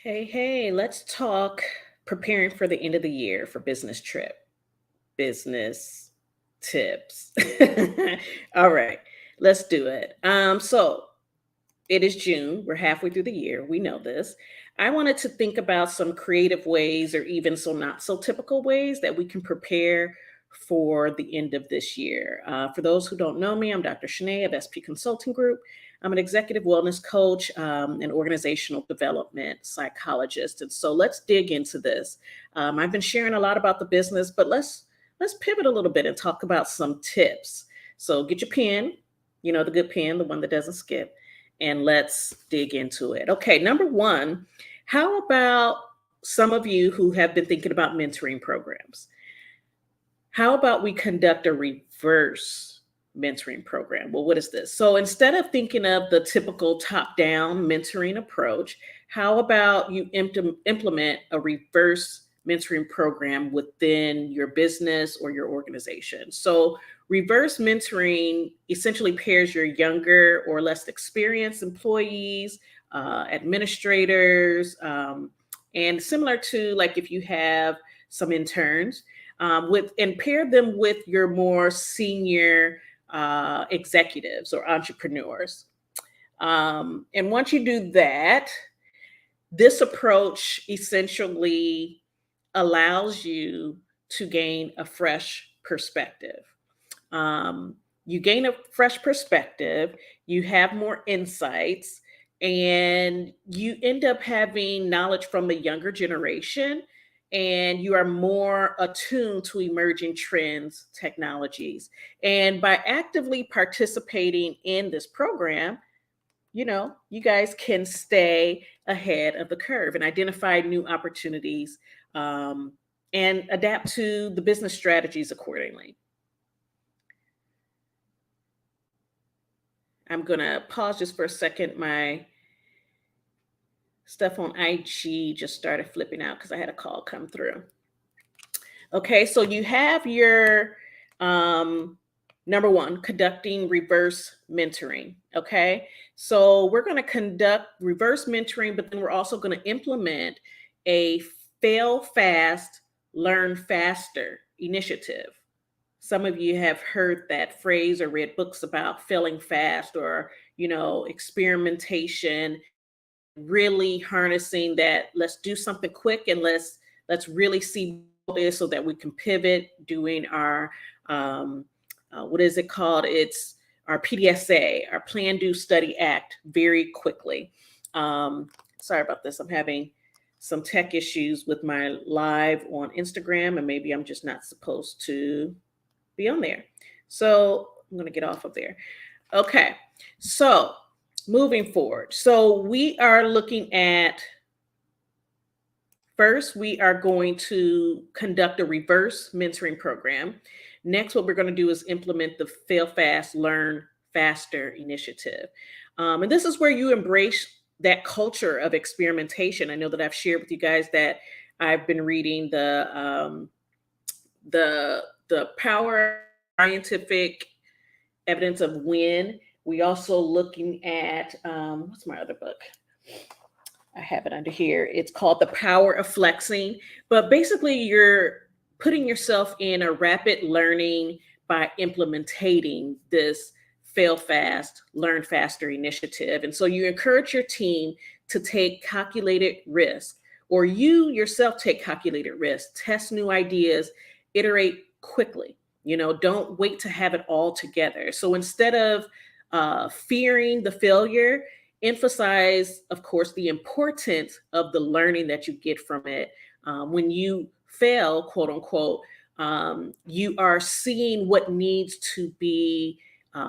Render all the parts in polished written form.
Hey, hey, let's talk preparing for the end of the year for business trip, business tips. All right, let's do it. So it is June. We're halfway through the year. We know this. I wanted to think about some creative ways or even some not so typical ways that we can prepare for the end of this year. For those who don't know me, I'm Dr. Shanae of SP Consulting Group. I'm an executive wellness coach and organizational development psychologist. And so let's dig into this. I've been sharing a lot about the business, but let's pivot a little bit and talk about some tips. So get your pen, the good pen, the one that doesn't skip, and let's dig into it. Okay, number one, how about some of you who have been thinking about mentoring programs? How about we conduct a reverse mentoring program? Well, what is this? So instead of thinking of the typical top down mentoring approach, how about you implement a reverse mentoring program within your business or your organization? So, reverse mentoring essentially pairs your younger or less experienced employees, administrators, and similar to like if you have some interns with and pair them with your more senior executives or entrepreneurs. And once you do that, this approach essentially allows you to gain a fresh perspective. You gain a fresh perspective, you have more insights, and you end up having knowledge from the younger generation, and you are more attuned to emerging trends, technologies. And by actively participating in this program, you guys can stay ahead of the curve and identify new opportunities um, and adapt to the business strategies accordingly. I'm going to pause just for a second. My stuff on IG just started flipping out because I had a call come through. Okay, so you have your um, number one, conducting reverse mentoring. Okay, so we're going to conduct reverse mentoring, but then we're also going to implement a fail fast, learn faster initiative. Some of you have heard that phrase or read books about failing fast or, experimentation, really harnessing that. Let's do something quick and let's really see what it is so that we can pivot doing our what is it called? It's our PDSA, our Plan, Do, Study, Act very quickly. Sorry about this. I'm having some tech issues with my live on Instagram, and maybe I'm just not supposed to be on there. So I'm going to get off of there. Okay. So moving forward. So we are looking at first, we are going to conduct a reverse mentoring program. Next, what we're going to do is implement the Fail Fast, Learn Faster initiative. And this is where you embrace that culture of experimentation. I know that I've shared with you guys that I've been reading the power scientific evidence of win. We also looking at what's my other book? I have it under here. It's called The Power of Flexing. But basically, you're putting yourself in a rapid learning by implementing this fail fast, learn faster initiative. And so you encourage your team to take calculated risk, or you yourself take calculated risk, test new ideas, iterate quickly. Don't wait to have it all together. So instead of fearing the failure, emphasize, of course, the importance of the learning that you get from it. When you fail, quote unquote, you are seeing what needs to be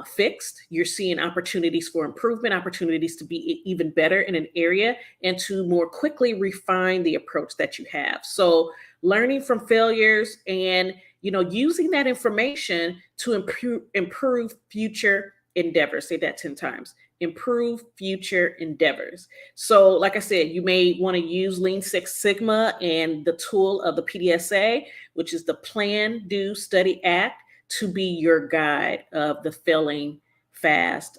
fixed. You're seeing opportunities for improvement, opportunities to be even better in an area, and to more quickly refine the approach that you have. So, learning from failures and using that information to improve future endeavors. Say that 10 times. Improve future endeavors. So, like I said, you may want to use Lean Six Sigma and the tool of the PDSA, which is the Plan, Do, Study, Act, to be your guide of the failing fast,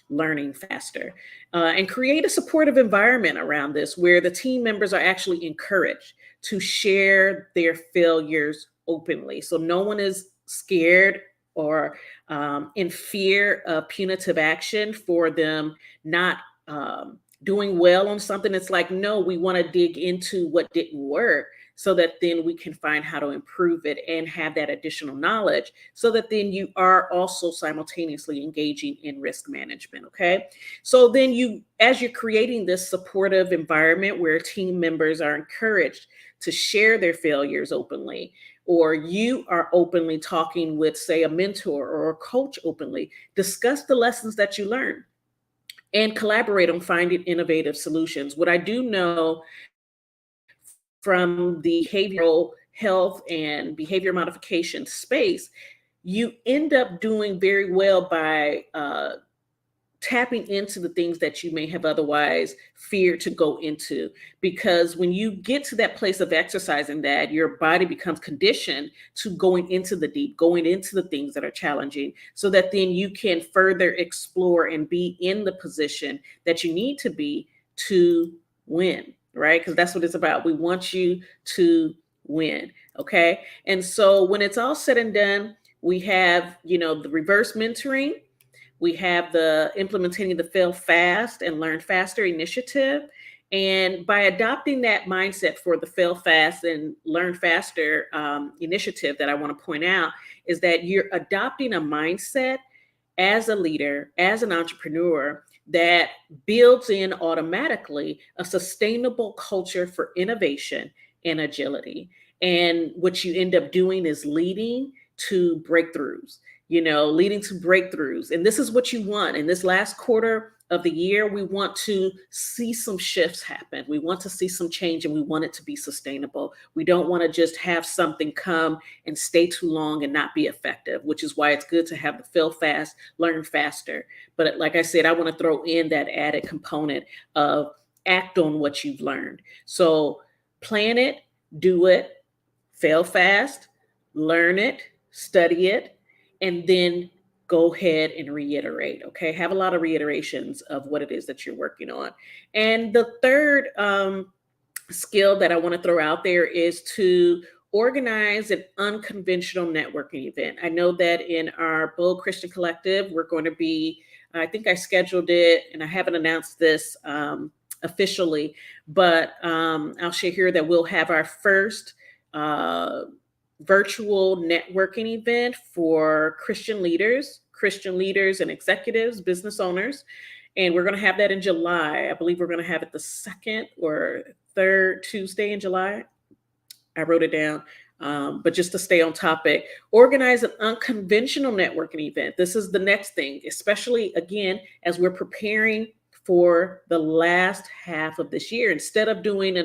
learning faster, and create a supportive environment around this where the team members are actually encouraged to share their failures openly. So no one is scared or in fear of punitive action for them not doing well on something. It's like, no, we want to dig into what didn't work so that then we can find how to improve it and have that additional knowledge so that then you are also simultaneously engaging in risk management. Okay. So then as you're creating this supportive environment where team members are encouraged to share their failures openly, or you are openly talking with, say, a mentor or a coach openly, discuss the lessons that you learned and collaborate on finding innovative solutions. What I do know from the behavioral health and behavior modification space, you end up doing very well by tapping into the things that you may have otherwise feared to go into. Because when you get to that place of exercising that, your body becomes conditioned to going into the deep, going into the things that are challenging, so that then you can further explore and be in the position that you need to be to win, right? Because that's what it's about. We want you to win. Okay. And so when it's all said and done, we have, the reverse mentoring. We have the implementing the fail fast and learn faster initiative. And by adopting that mindset for the fail fast and learn faster initiative that I want to point out is that you're adopting a mindset as a leader, as an entrepreneur, that builds in automatically a sustainable culture for innovation and agility. And what you end up doing is leading to breakthroughs. Leading to breakthroughs. And this is what you want. In this last quarter of the year, we want to see some shifts happen. We want to see some change, and we want it to be sustainable. We don't want to just have something come and stay too long and not be effective, which is why it's good to have the fail fast, learn faster. But like I said, I want to throw in that added component of act on what you've learned. So plan it, do it, fail fast, learn it, study it, and then go ahead and reiterate. Okay. Have a lot of reiterations of what it is that you're working on. And the third skill that I want to throw out there is to organize an unconventional networking event. I know that in our Bold Christian Collective, we're going to be, I think I scheduled it and I haven't announced this officially, but I'll share here that we'll have our first virtual networking event for Christian leaders and executives, business owners. And we're going to have that in July. I believe we're going to have it the second or third Tuesday in July. I wrote it down. But just to stay on topic, organize an unconventional networking event. This is the next thing, especially again, as we're preparing for the last half of this year. Instead of doing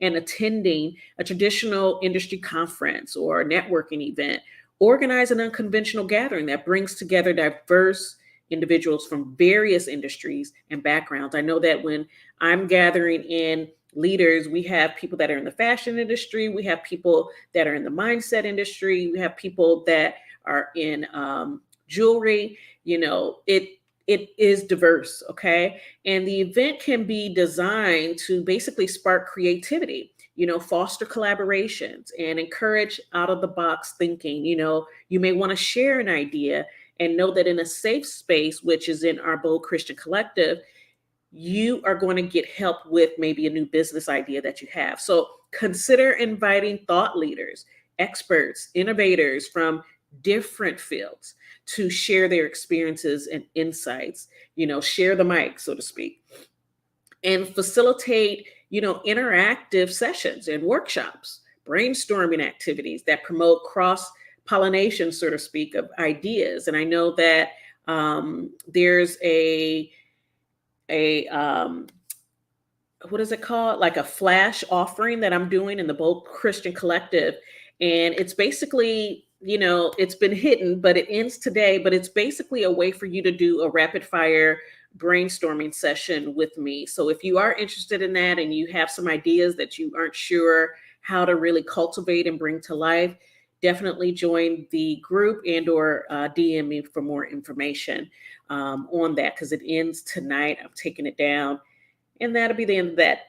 and attending a traditional industry conference or a networking event, organize an unconventional gathering that brings together diverse individuals from various industries and backgrounds. I know that when I'm gathering in leaders, we have people that are in the fashion industry, we have people that are in the mindset industry, we have people that are in jewelry. It is diverse, okay? And the event can be designed to basically spark creativity, foster collaborations and encourage out-of-the-box thinking. You may want to share an idea and know that in a safe space, which is in our Bold Christian Collective, you are going to get help with maybe a new business idea that you have. So consider inviting thought leaders, experts, innovators from different fields to share their experiences and insights, share the mic, so to speak, and facilitate, interactive sessions and workshops, brainstorming activities that promote cross-pollination, so to speak, of ideas. And I know that there's a what is it called? Like a flash offering that I'm doing in the Bold Christian Collective. And it's basically, it's been hidden, but it ends today. But it's basically a way for you to do a rapid fire brainstorming session with me. So if you are interested in that and you have some ideas that you aren't sure how to really cultivate and bring to life, definitely join the group and or DM me for more information on that, because it ends tonight. I'm taking it down, and that'll be the end of that.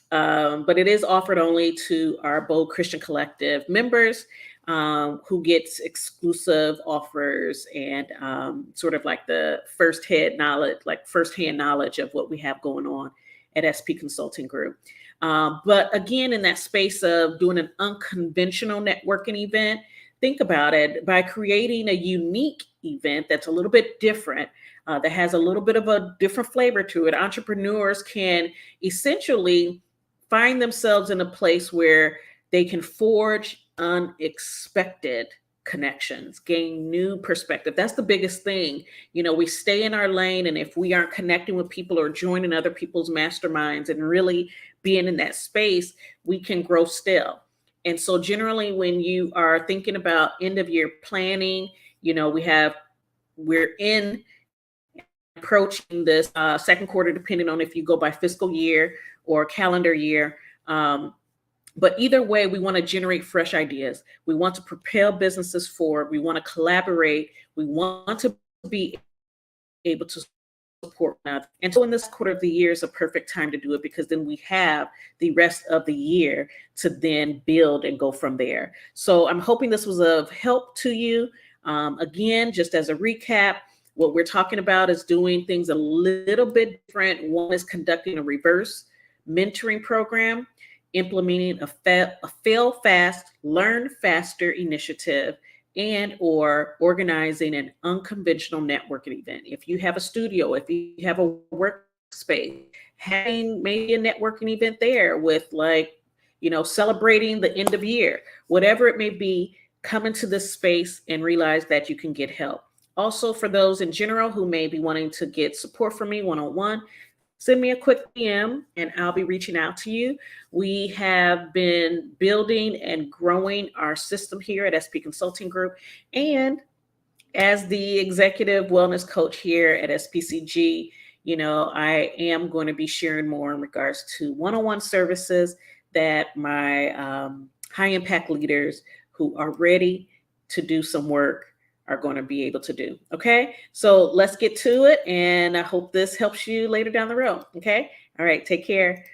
But it is offered only to our Bold Christian Collective members, who gets exclusive offers and sort of like the firsthand knowledge of what we have going on at SP Consulting Group. But again, in that space of doing an unconventional networking event, think about it by creating a unique event that's a little bit different, that has a little bit of a different flavor to it. Entrepreneurs can essentially find themselves in a place where they can forge unexpected connections, gain new perspective. That's the biggest thing. We stay in our lane, and if we aren't connecting with people or joining other people's masterminds and really being in that space, we can grow still. And so generally when you are thinking about end of year planning, we're approaching this second quarter, depending on if you go by fiscal year or calendar year. But either way, we want to generate fresh ideas. We want to propel businesses forward. We want to collaborate. We want to be able to support one another. And so in this quarter of the year is a perfect time to do it, because then we have the rest of the year to then build and go from there. So I'm hoping this was of help to you. Again, just as a recap, what we're talking about is doing things a little bit different. One is conducting a reverse mentoring program, implementing a fail fast, learn faster initiative, and or organizing an unconventional networking event. If you have a studio, if you have a workspace, having maybe a networking event there with celebrating the end of year, whatever it may be, come into this space and realize that you can get help. Also, for those in general who may be wanting to get support from me one-on-one, send me a quick DM and I'll be reaching out to you. We have been building and growing our system here at SP Consulting Group. And as the executive wellness coach here at SPCG, I am going to be sharing more in regards to one-on-one services that my high impact leaders who are ready to do some work are going to be able to do. Okay, so let's get to it. And I hope this helps you later down the road. Okay, all right, take care.